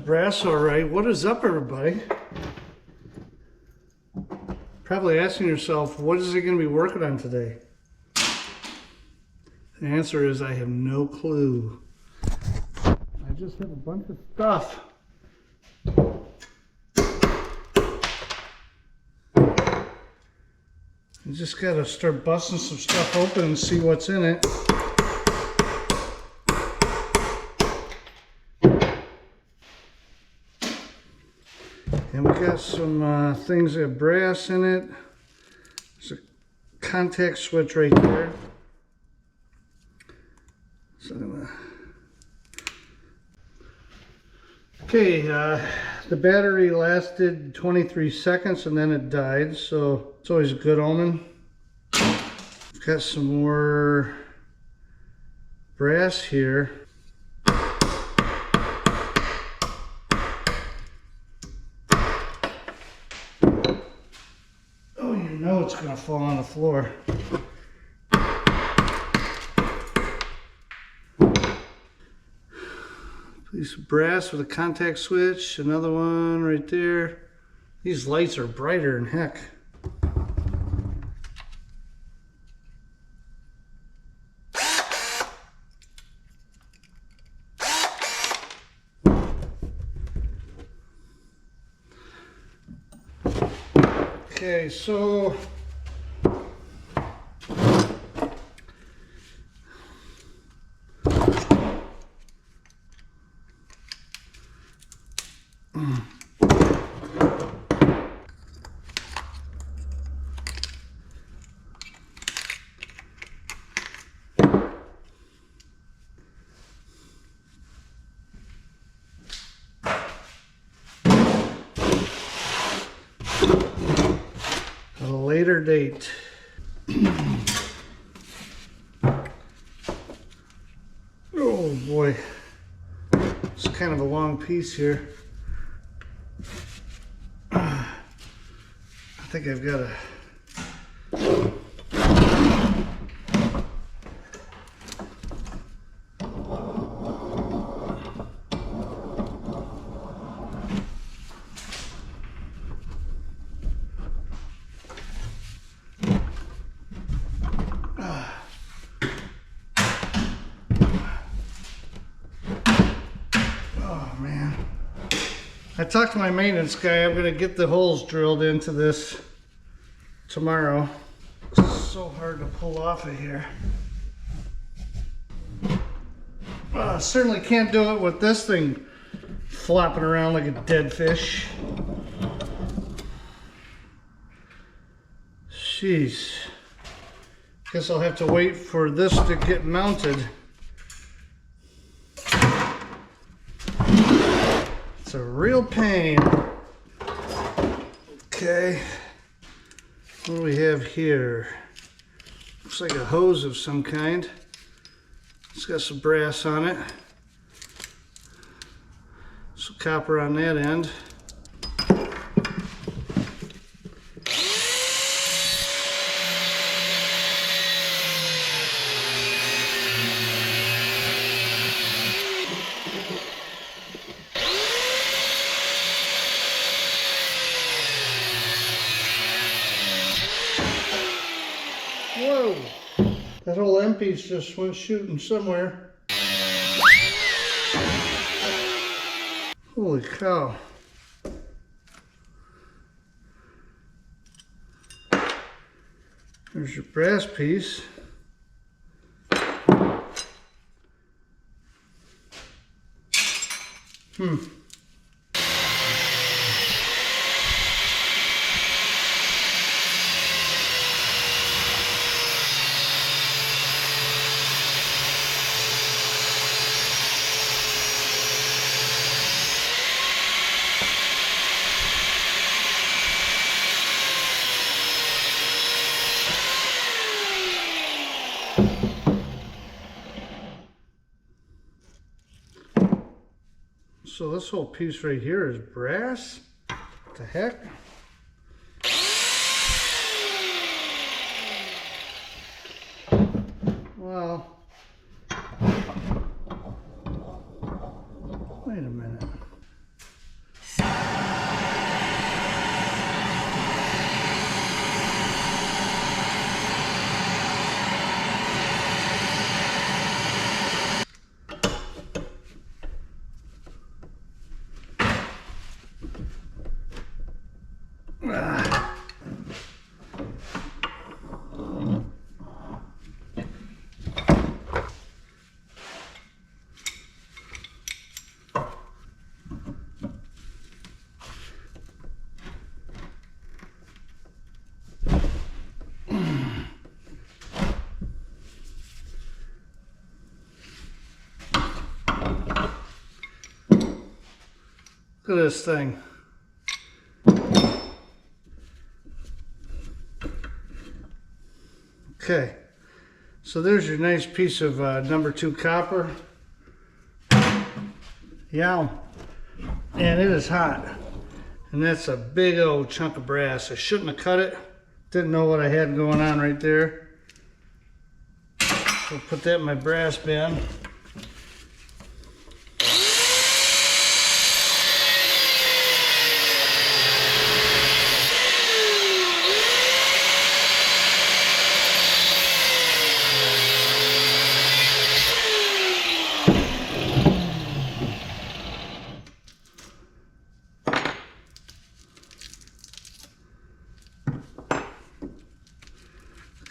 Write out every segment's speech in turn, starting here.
brass all right. What is up, everybody? Probably asking yourself, what is he going to be working on today? The answer is I have no clue. I just have a bunch of stuff. You just got to start busting some stuff open and see what's in it. And we got some things that have brass in it. There's a contact switch right there. So okay, the battery lasted 23 seconds and then it died, so it's always a good omen. We've got some more brass here. Oh, you know it's going to fall on the floor. Piece of brass with a contact switch, another one right there. These lights are brighter than heck. Okay, so a later date. Oh boy, it's kind of a long piece here. I think I've got a I talked to my maintenance guy. I'm going to get the holes drilled into this tomorrow. It's so hard to pull off of here. Certainly can't do it with this thing flopping around like a dead fish. Jeez. Guess I'll have to wait for this to get mounted. It's a real pain. Okay, what do we have here? Looks like a hose of some kind. It's got some brass on it. Some copper on that end. Whoa, that whole end piece just went shooting somewhere. Holy cow. There's your brass piece. So this whole piece right here is brass? What the heck? Well, wait a minute. Look at this thing. Okay, so there's your nice piece of number 2 copper. Yeah, and it is hot. And that's a big old chunk of brass. I shouldn't have cut it. Didn't know what I had going on right there. We'll put that in my brass bin.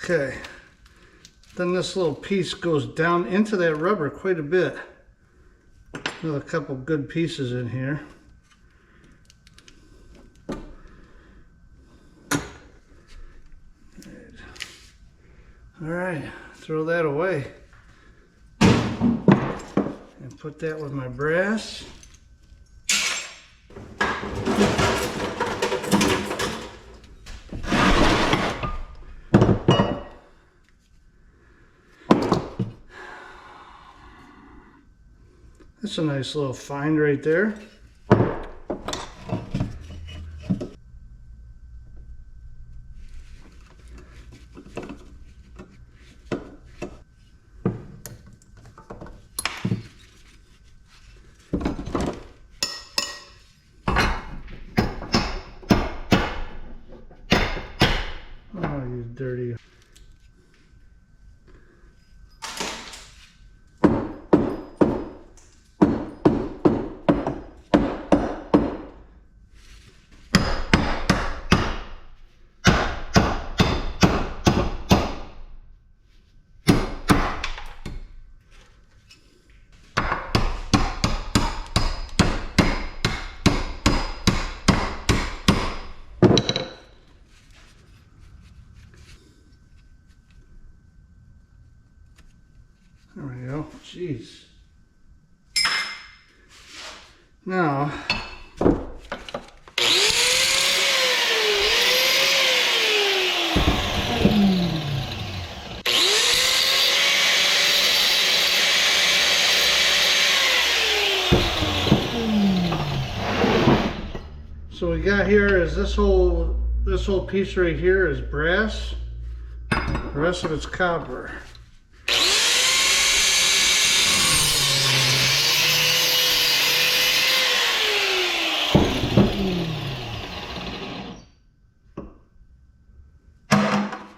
Okay, then this little piece goes down into that rubber quite a bit. With a couple good pieces in here. All right, throw that away. And put that with my brass. That's a nice little find right there. Oh, you dirty. There we go. Jeez. Now, so we got here is this whole piece right here is brass. The rest of it's copper.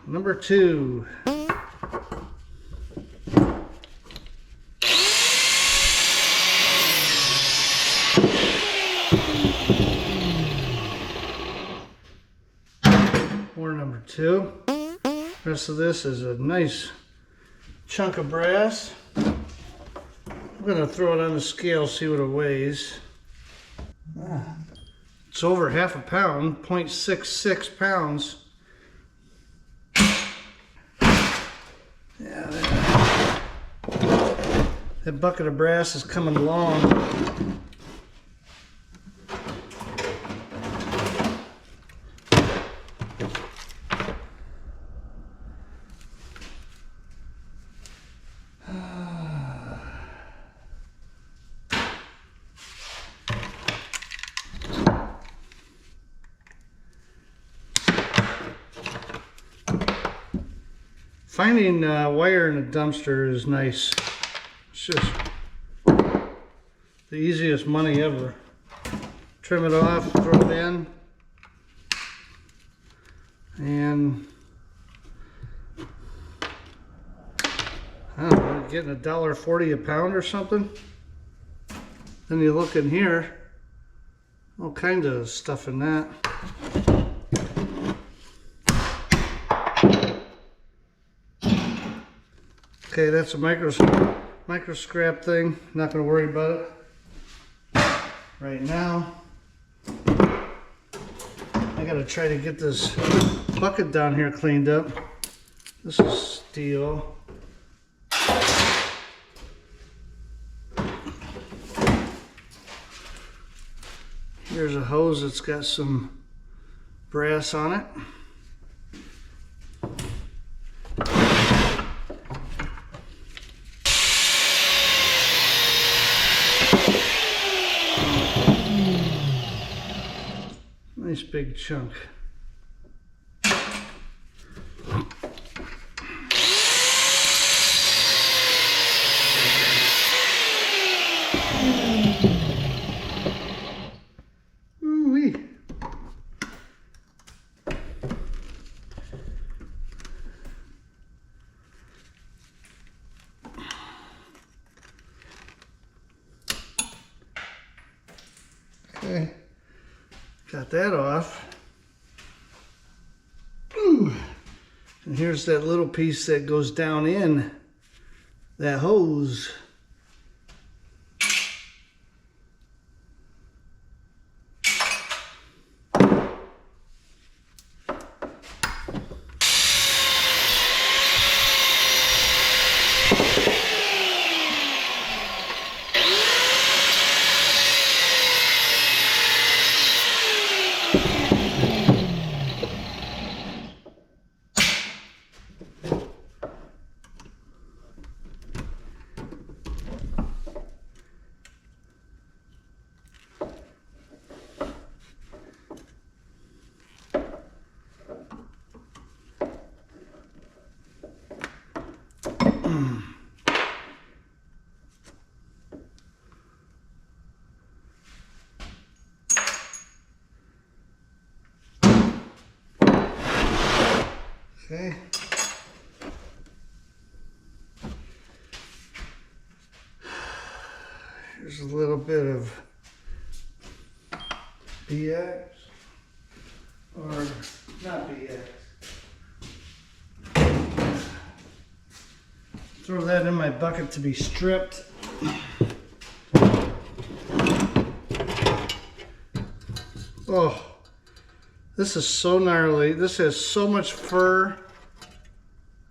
Number 2. More number 2. Rest of this is a nice chunk of brass. I'm going to throw it on the scale, see what it weighs. It's over half a pound, 0.66 pounds. Yeah, that bucket of brass is coming along. Finding wire in a dumpster is nice. It's just the easiest money ever. Trim it off, throw it in, and I don't know, getting $1.40 a pound or something. Then you look in here, all kinds of stuff in that. Okay, that's a micro scrap thing. Not going to worry about it right now. I got to try to get this bucket down here cleaned up. This is steel. Here's a hose that's got some brass on it. Nice big chunk. Ooh-wee. Okay, got that off. Ooh. And here's that little piece that goes down in that hose. Okay. Here's a little bit of BX, or not BX. Throw that in my bucket to be stripped. Oh, this is so gnarly. This has so much fur.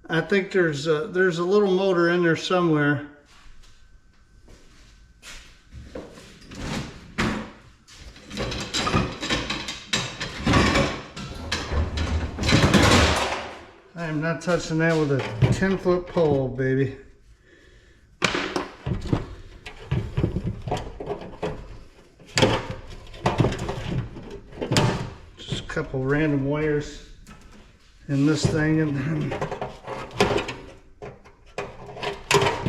I think there's a little motor in there somewhere. I am not touching that with a 10-foot pole, baby. Just a couple random wires in this thing, and then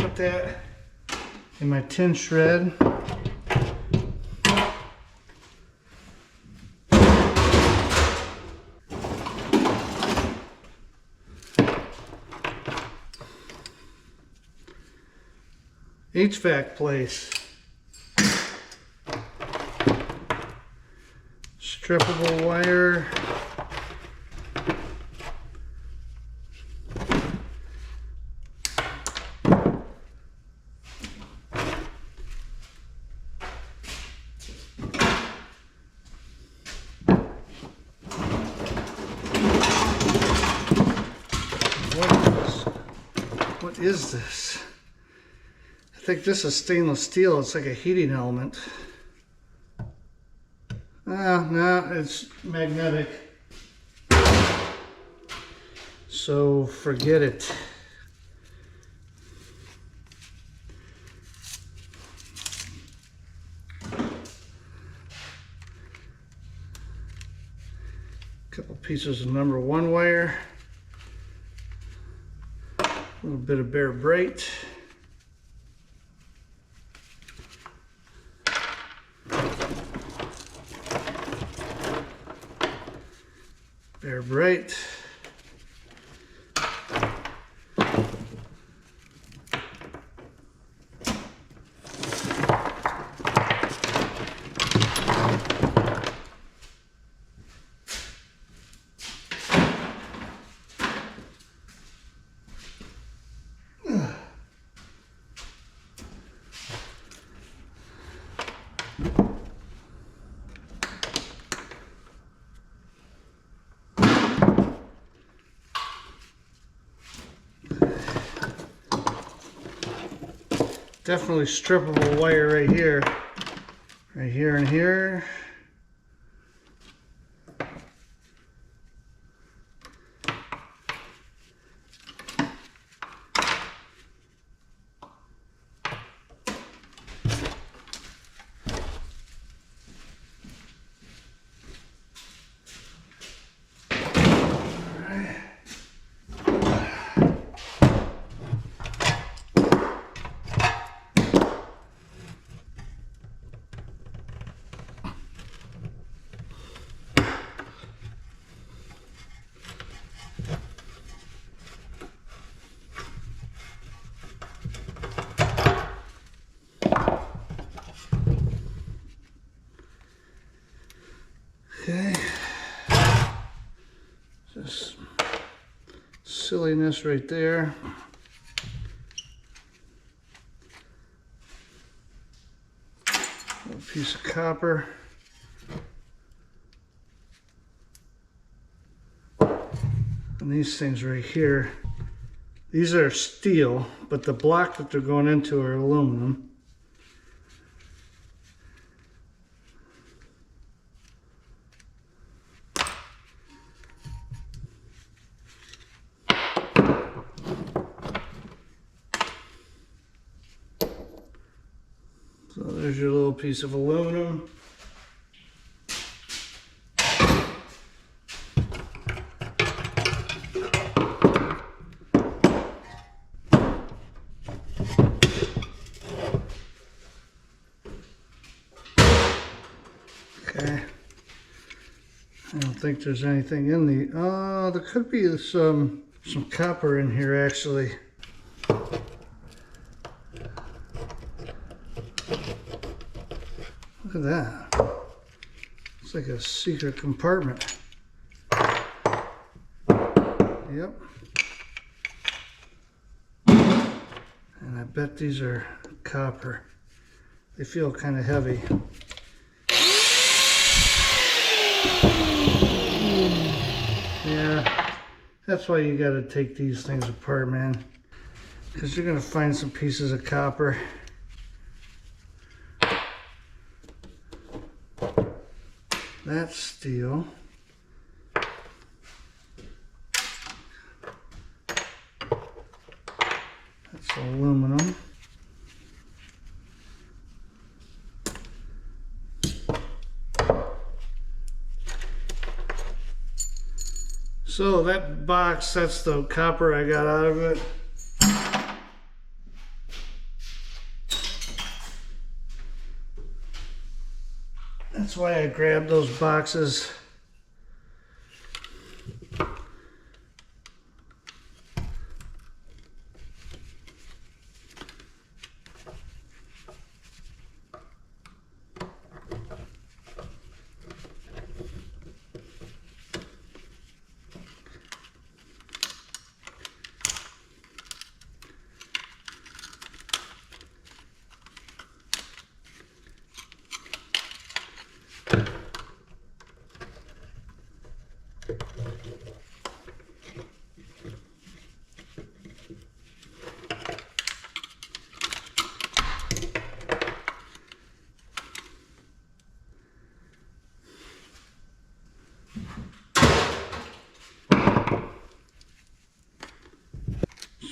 put that in my tin shred. HVAC place. Strippable wire. What is this? I think this is stainless steel. It's like a heating element. No, it's magnetic. So forget it. Couple pieces of number 1 wire. A little bit of bare bright. Bare bright. Definitely strippable wire right here and here. silliness right there. A piece of copper. And these things right here, these are steel, but the block that they're going into are aluminum. So there's your little piece of aluminum. Okay. I don't think there's anything in the, there could be some copper in here actually. Look at that. It's like a secret compartment. Yep. And I bet these are copper. They feel kind of heavy. Yeah, that's why you gotta take these things apart, man. Because you're gonna find some pieces of copper. That's steel. That's aluminum. So that box, that's the copper I got out of it. That's why I grabbed those boxes.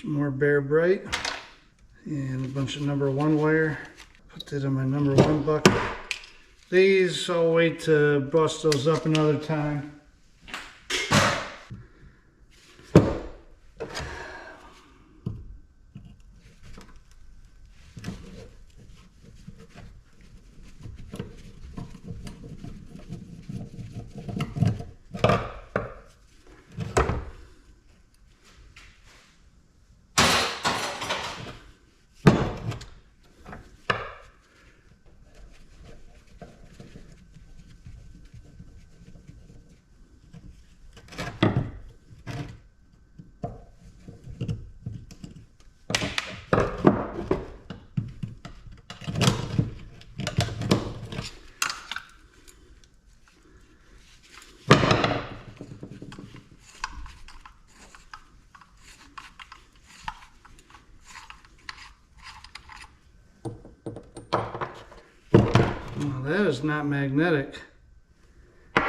Some more Bear Bright and a bunch of #1 wire. Put that in my #1 bucket. These, I'll wait to bust those up another time. Well, that is not magnetic. A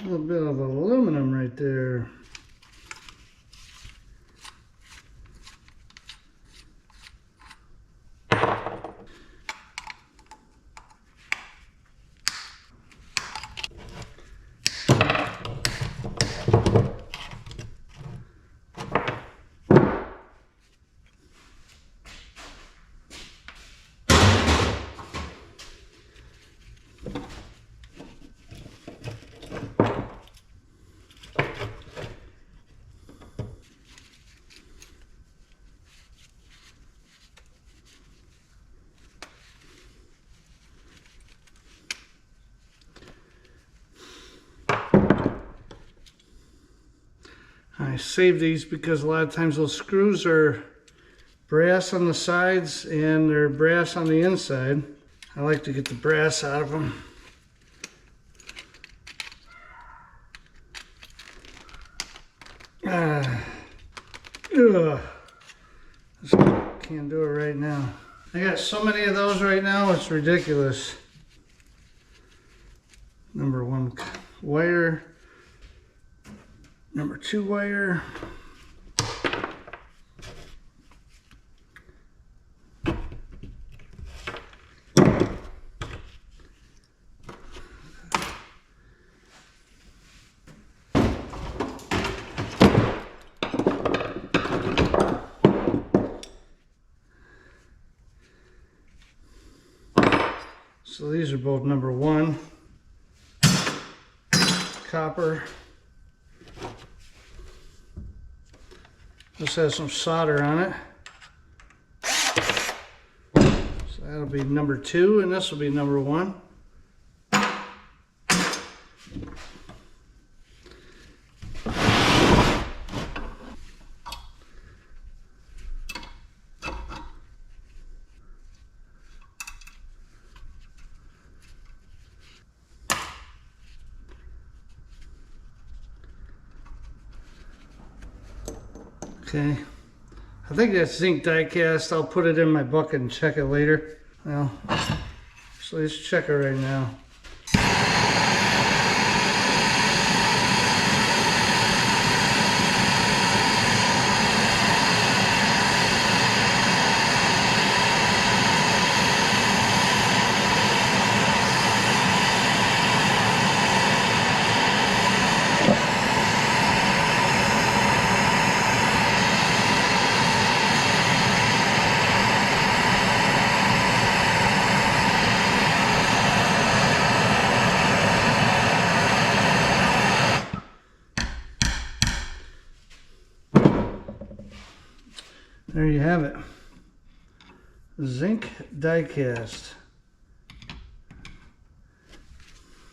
little bit of aluminum right there. I save these because a lot of times those screws are brass on the sides and they're brass on the inside. I like to get the brass out of them. Just can't do it right now. I got so many of those right now, it's ridiculous. Number 1 wire, number 2 wire. So these are both number 1 copper. This has some solder on it. So that'll be number 2 and this will be number 1. Okay, I think that's zinc die cast. I'll put it in my bucket and check it later. Well, so let's check it right now. There you have it. Zinc die cast.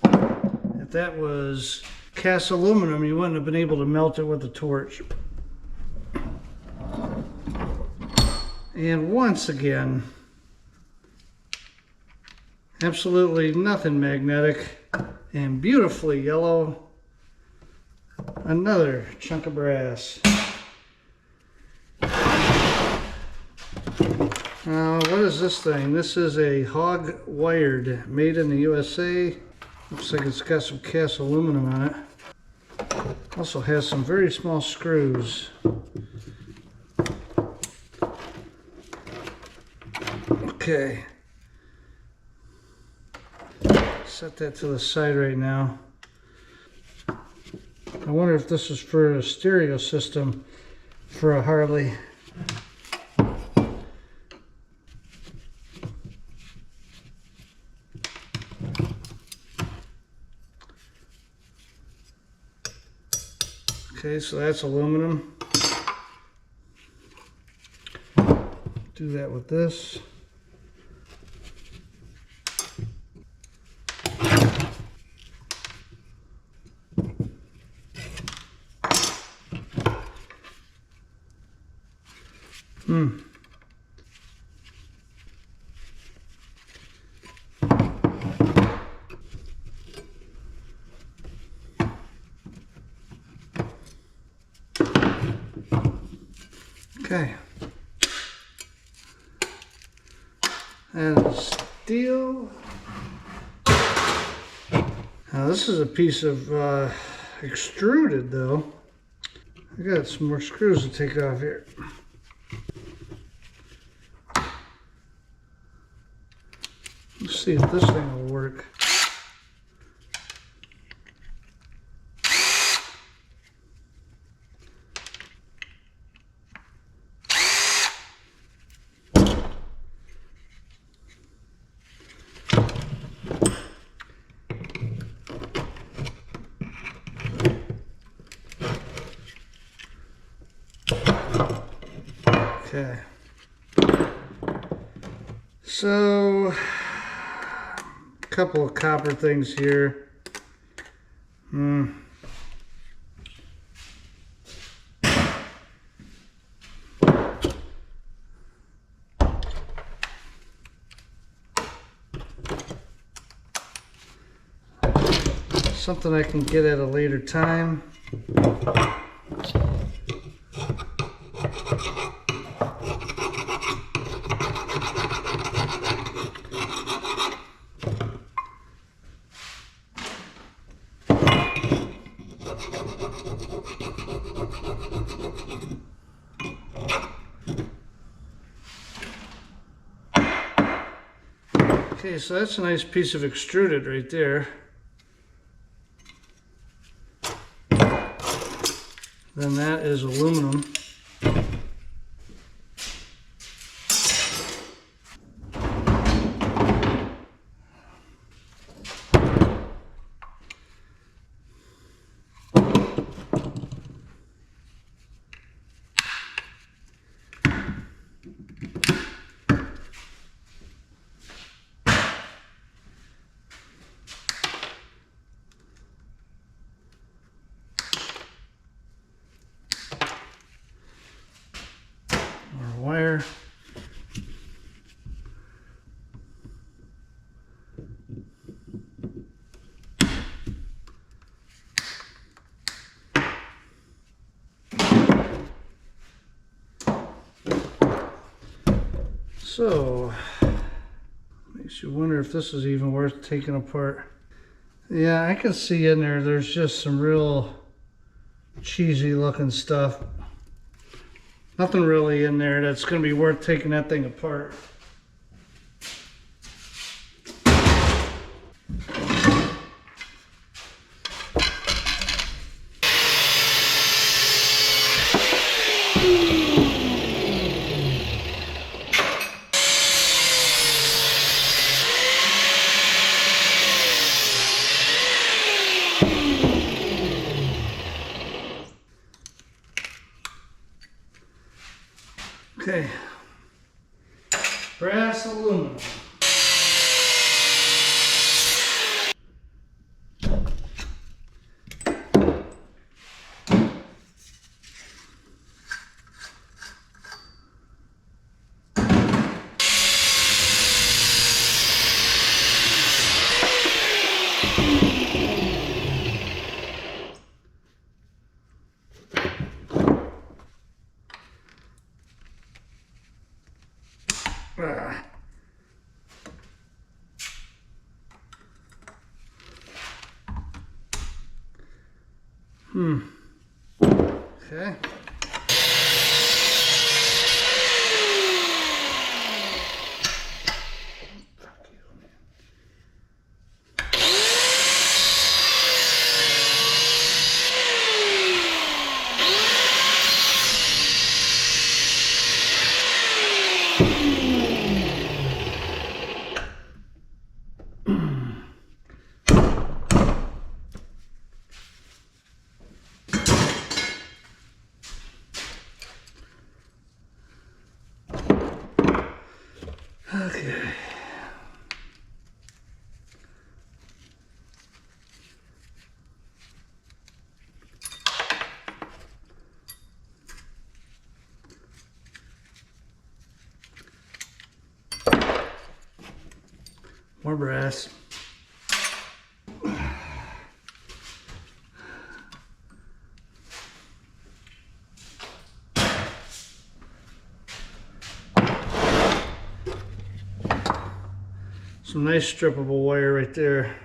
If that was cast aluminum, you wouldn't have been able to melt it with a torch. And once again, absolutely nothing magnetic and beautifully yellow. Another chunk of brass. What is this thing? This is a Hog Wired, made in the USA. Looks like it's got some cast aluminum on it. Also has some very small screws. Okay. Set that to the side right now. I wonder if this is for a stereo system for a Harley. Okay, so that's aluminum. Do that with this. Okay. And steel. Now this is a piece of extruded though. I got some more screws to take off here. Let's see if this thing will work. Okay. So, a couple of copper things here. something I can get at a later time. Okay, so that's a nice piece of extruded right there. Then that is aluminum. Wire. So, makes you wonder if this is even worth taking apart. Yeah, I can see in there, there's just some real cheesy looking stuff. Nothing really in there that's going to be worth taking that thing apart. Okay, brass aluminum. Ah. Okay. Okay. More brass. Some nice strippable wire right there.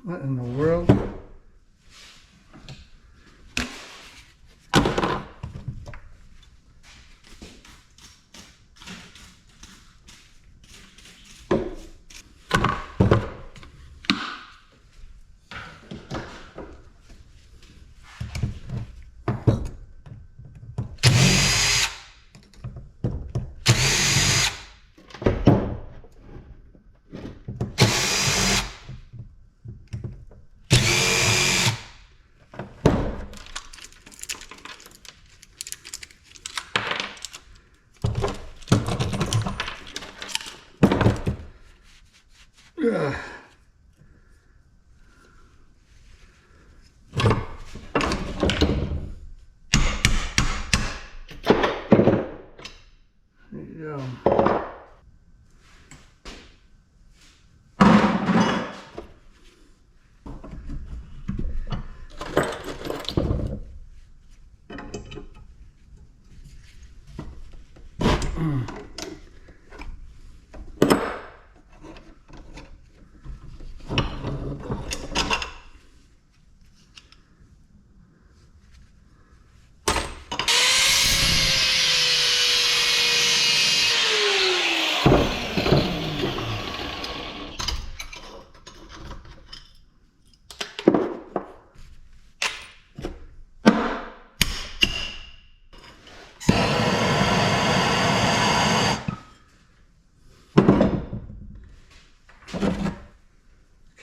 What in the world? Ugh. There you go.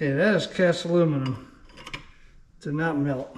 Okay, that is cast aluminum. Did not melt.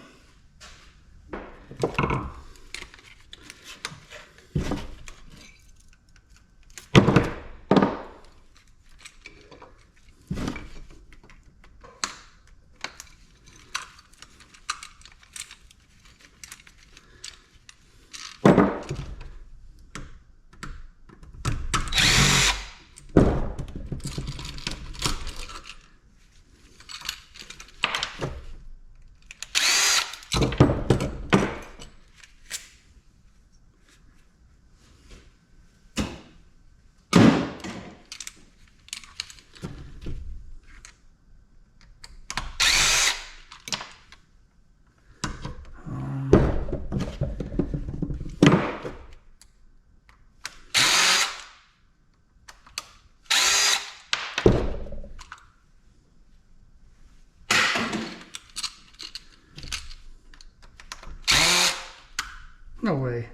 No way.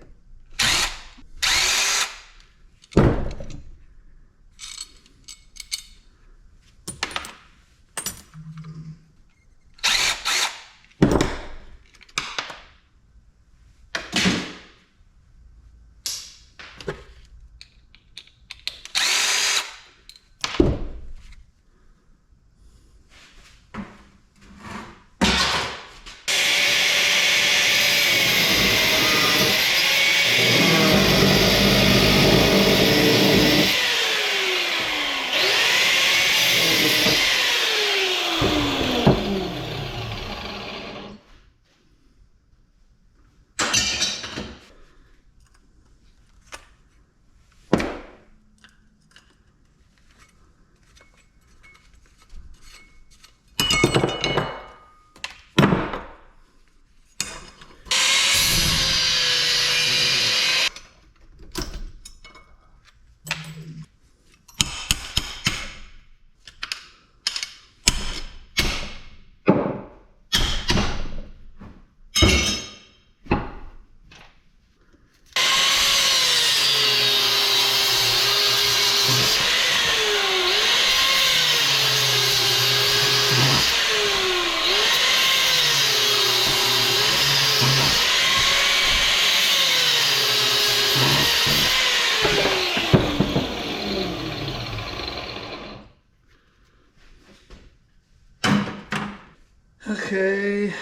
Okay.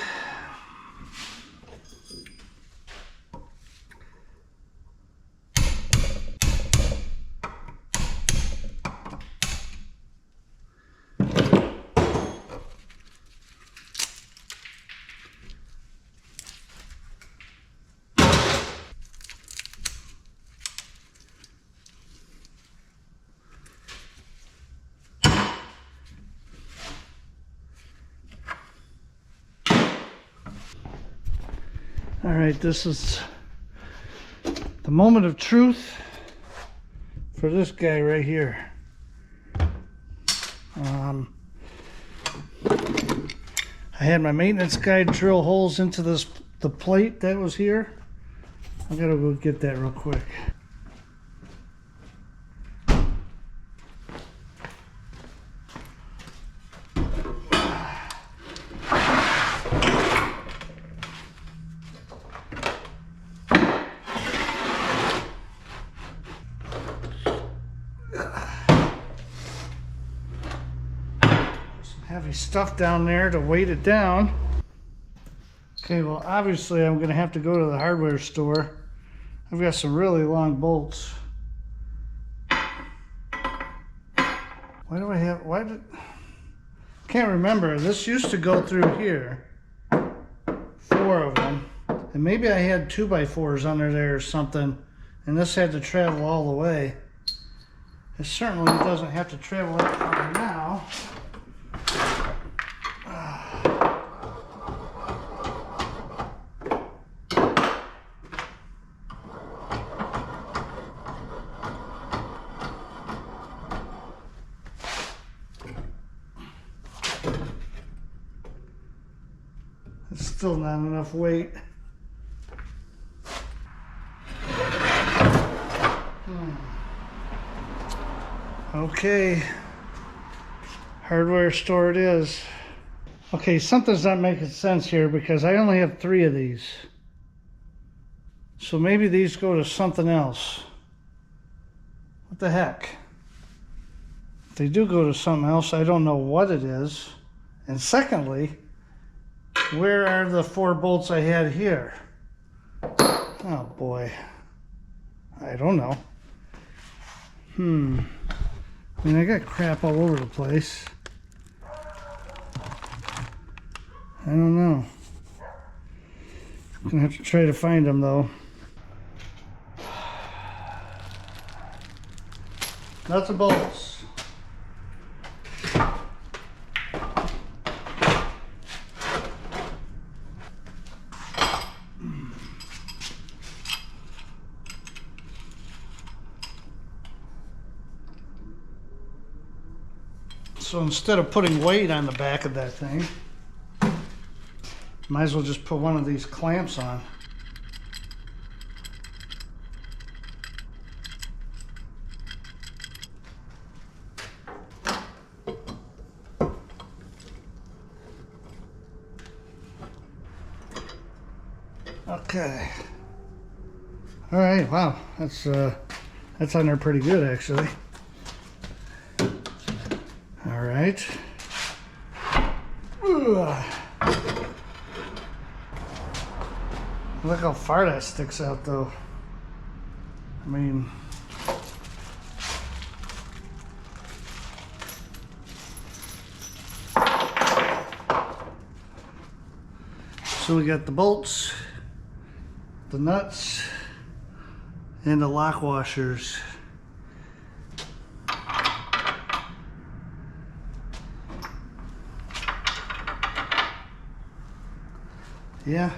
All right, this is the moment of truth for this guy right here. I had my maintenance guy drill holes into the plate that was here. I gotta go get that real quick. Heavy stuff down there to weight it down. Okay, well obviously I'm gonna have to go to the hardware store. I've got some really long bolts. Can't remember. This used to go through here. 4 of them. And maybe I had 2x4s under there or something, and this had to travel all the way. It certainly doesn't have to travel that far now. It's still not enough weight. Okay, hardware store it is. Okay, something's not making sense here because I only have 3 of these. So maybe these go to something else. What the heck? If they do go to something else, I don't know what it is. And secondly, where are the 4 bolts I had here? Oh boy. I don't know. I mean, I got crap all over the place. I don't know. I'm gonna have to try to find them though. Nuts and bolts. So instead of putting weight on the back of that thing, might as well just put one of these clamps on. Okay. All right. Wow. That's on there pretty good actually. All right. Look how far that sticks out though. I mean, so we got the bolts, the nuts, and the lock washers. Yeah.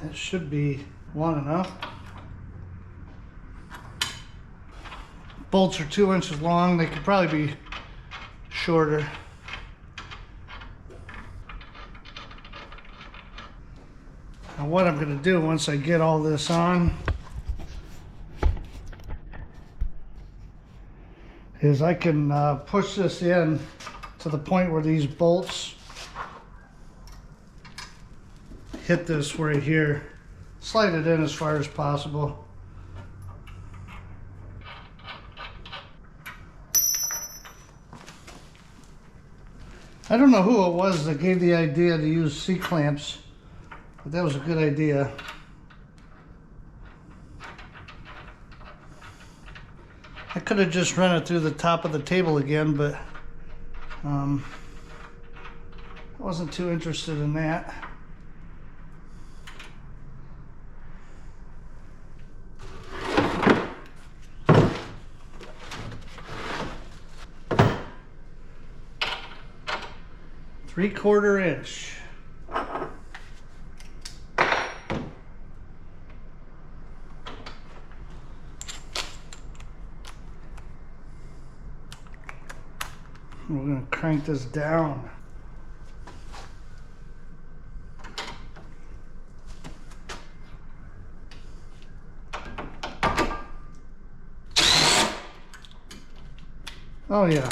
That should be long enough. Bolts are 2 inches long. They could probably be shorter. Now what I'm going to do once I get all this on is I can push this in to the point where these bolts hit this right here. Slide it in as far as possible. I don't know who it was that gave the idea to use C-clamps, but that was a good idea. I could have just run it through the top of the table again, but I wasn't too interested in that. 3/4 inch. We're going to crank this down. Oh yeah.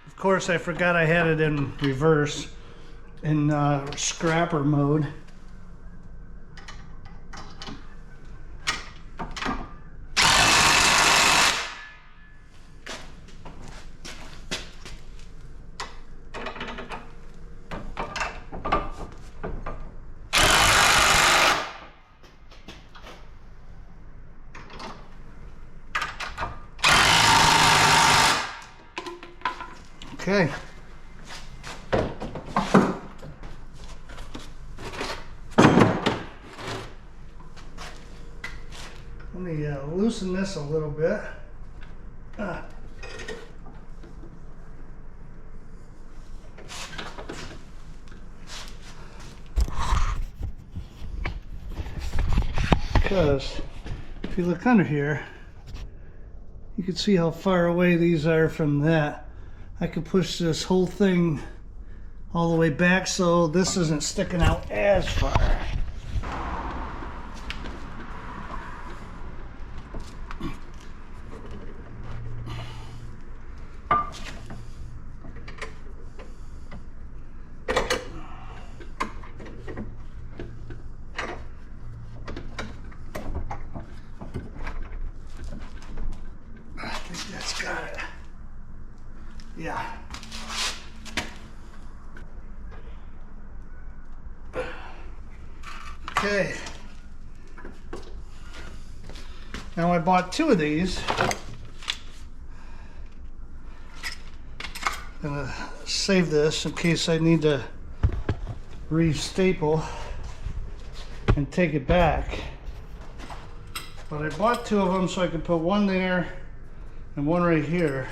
Of course, I forgot I had it in reverse, in scrapper mode. Okay. Let me loosen this a little bit. Because if you look under here, you can see how far away these are from that. I could push this whole thing all the way back so this isn't sticking out as far. I think that's got it. Yeah. Okay. Now I bought 2 of these. I'm gonna save this in case I need to re-staple and take it back. But I bought 2 of them so I could put one there and one right here.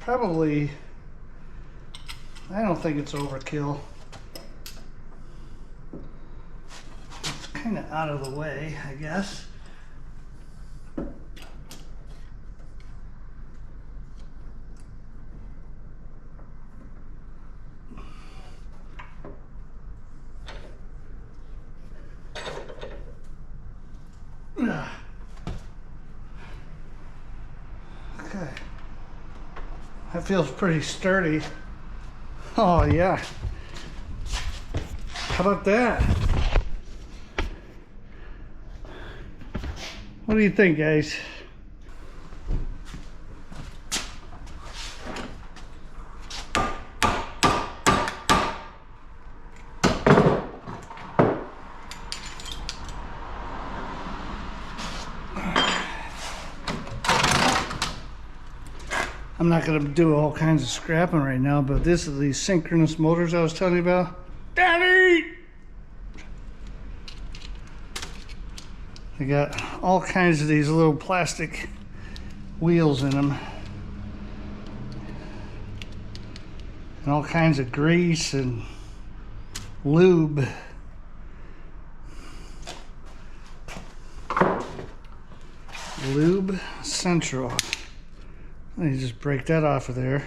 Probably, I don't think it's overkill. It's kind of out of the way, I guess. Okay. That feels pretty sturdy. Oh yeah. How about that? What do you think, guys? I'm not going to do all kinds of scrapping right now, but this is these synchronous motors I was telling you about. Daddy! They got all kinds of these little plastic wheels in them. And all kinds of grease and lube. Lube Central. You just break that off of there.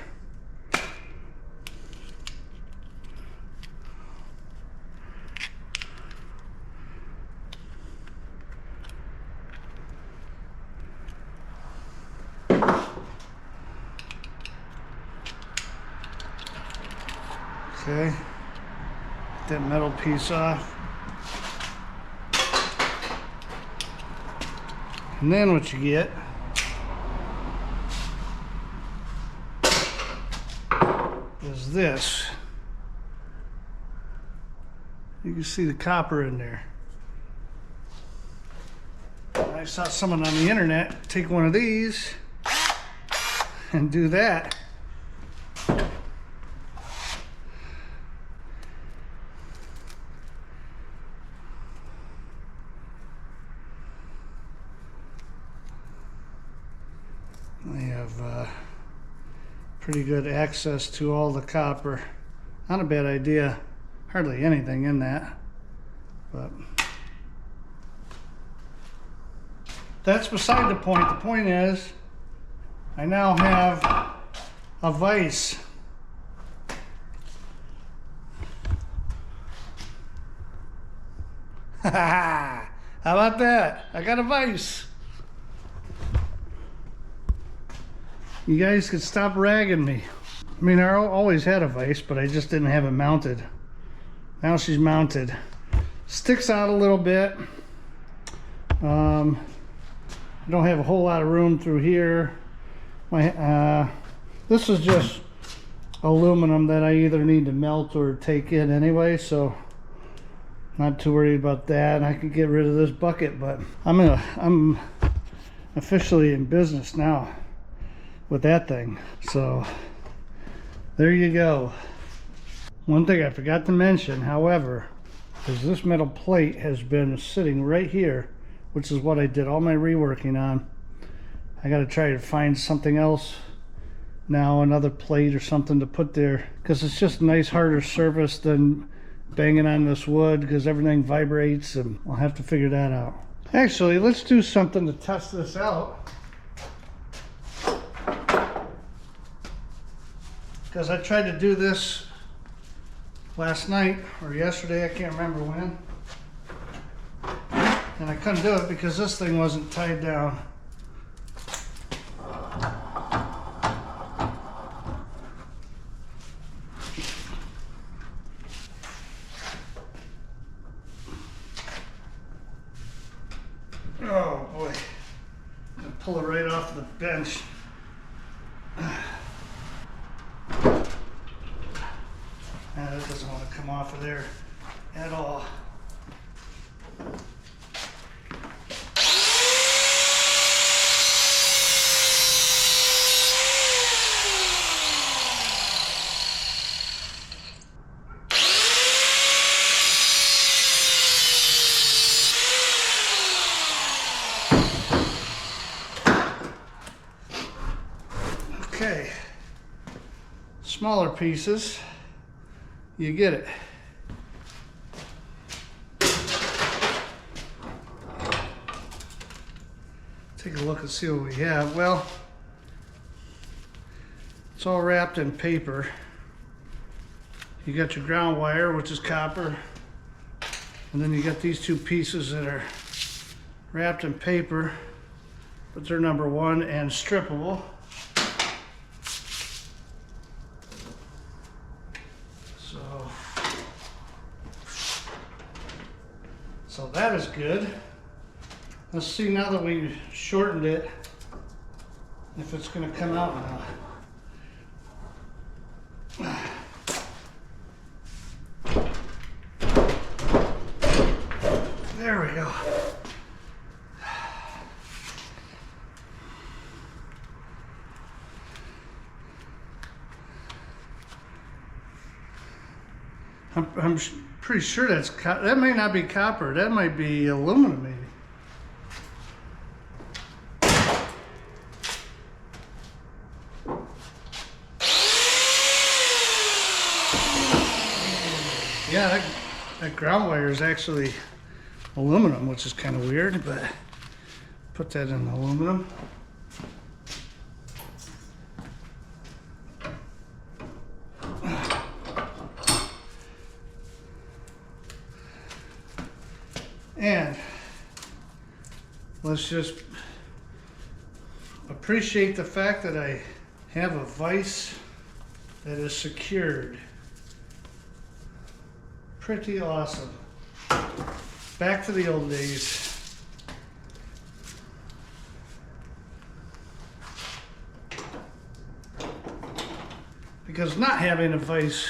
Okay, get that metal piece off. And then what you get is this. You can see the copper in there. I saw someone on the internet take one of these and do that. pretty good access to all the copper. Not a bad idea. Hardly anything in that, but that's beside the point. The point is, I now have a vise. How about that? I got a vise. You guys could stop ragging me. I mean, I always had a vise, but I just didn't have it mounted. Now she's mounted. Sticks out a little bit. I don't have a whole lot of room through here. This is just aluminum that I either need to melt or take in anyway, so not too worried about that. I could get rid of this bucket, but I'm officially in business now with that thing. So there you go. One thing I forgot to mention, however, is this metal plate has been sitting right here, which is what I did all my reworking on. I got to try to find something else now, another plate or something to put there, because it's just a nice harder surface than banging on this wood, because everything vibrates, and I'll have to figure that out. Actually, let's do something to test this out, because I tried to do this last night or yesterday, I can't remember when, and I couldn't do it because this thing wasn't tied down. Oh boy, I'm gonna pull it right off the bench. That doesn't want to come off of there at all. Okay, smaller pieces. You get it. Take a look and see what we have. Well, it's all wrapped in paper. You got your ground wire, which is copper, and then you got these two pieces that are wrapped in paper, but they're number 1 and strippable. So that is good. Let's see, now that we shortened it, if it's going to come out now. There we go. I'm pretty sure that may not be copper. That might be aluminum, maybe. Yeah, that ground wire is actually aluminum, which is kind of weird, but put that in aluminum. And let's just appreciate the fact that I have a vise that is secured. Pretty awesome. Back to the old days. Because not having a vise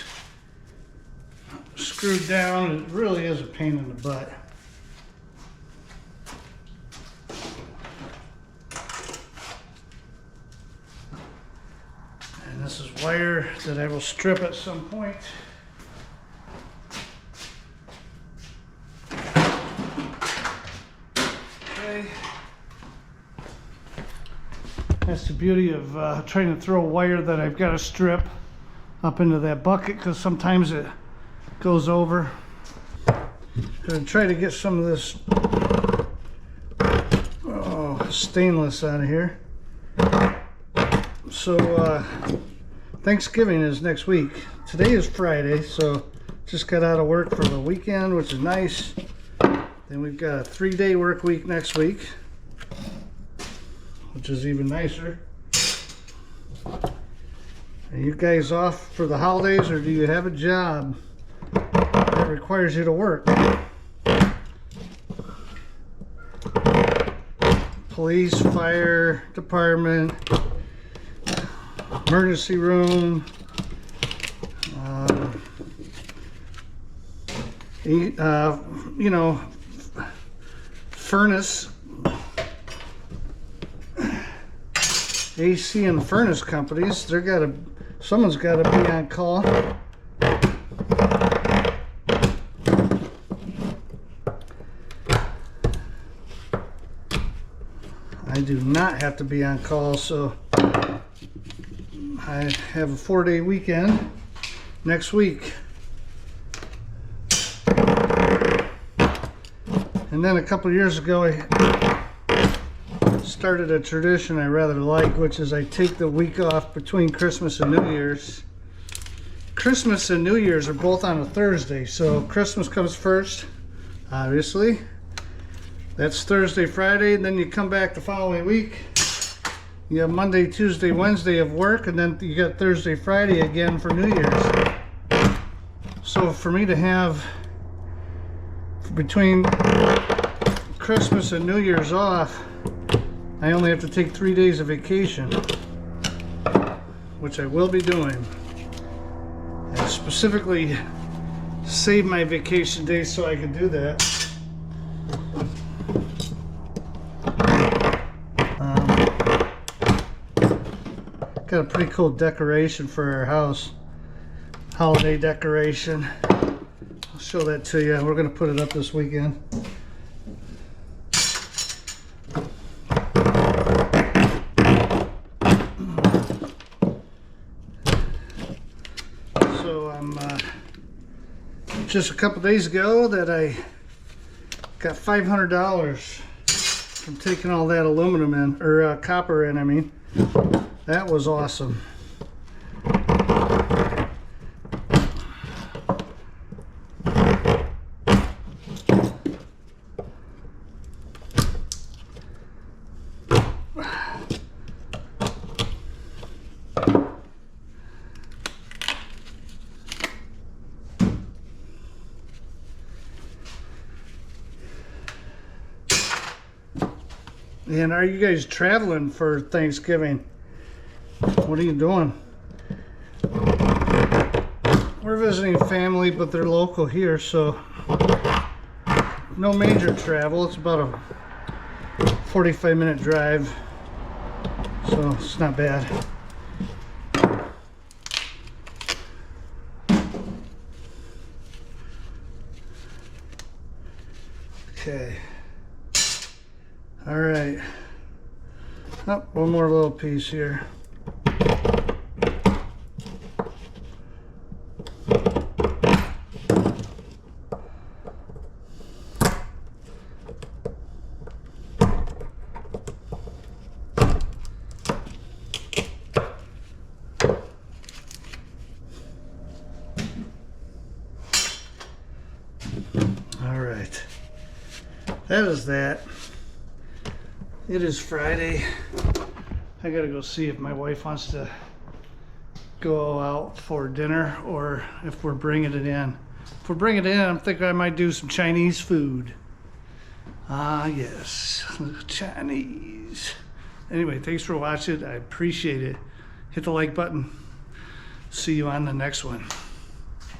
screwed down, it really is a pain in the butt. And this is wire that I will strip at some point. Okay. That's the beauty of trying to throw a wire that I've got to strip up into that bucket, because sometimes it goes over. Gonna try to get some of this stainless out of here. So Thanksgiving is next week. Today is Friday, so just got out of work for the weekend, which is nice. Then we've got a 3-day work week next week, which is even nicer. Are you guys off for the holidays, or do you have a job that requires you to work? Police, fire department, emergency room, you know, furnace, AC and furnace companies. Someone's got to be on call. I do not have to be on call, so I have a 4-day weekend next week. And then a couple of years ago, I started a tradition I rather like, which is I take the week off between Christmas and New Year's. Christmas and New Year's are both on a Thursday, so Christmas comes first, obviously. That's Thursday, Friday, and then you come back the following week. You have Monday, Tuesday, Wednesday of work, and then you got Thursday, Friday again for New Year's. So for me to have between Christmas and New Year's off, I only have to take 3 days of vacation, which I will be doing. I specifically saved my vacation days so I could do that. Got a pretty cool decoration for our house. Holiday decoration. I'll show that to you. We're going to put it up this weekend. So just a couple days ago that I got $500 from taking all that aluminum in, or copper in, I mean. That was awesome. And are you guys traveling for Thanksgiving? What are you doing? We're visiting family, but they're local here, so no major travel. It's about a 45-minute drive, so it's not bad. Okay. All right. Oh, one more little piece here. All right. That is that. It is Friday. I gotta go see if my wife wants to go out for dinner or if we're bringing it in. If we're bringing it in, I'm thinking I might do some Chinese food. Ah, yes, Chinese. Anyway, thanks for watching. I appreciate it. Hit the like button. See you on the next one.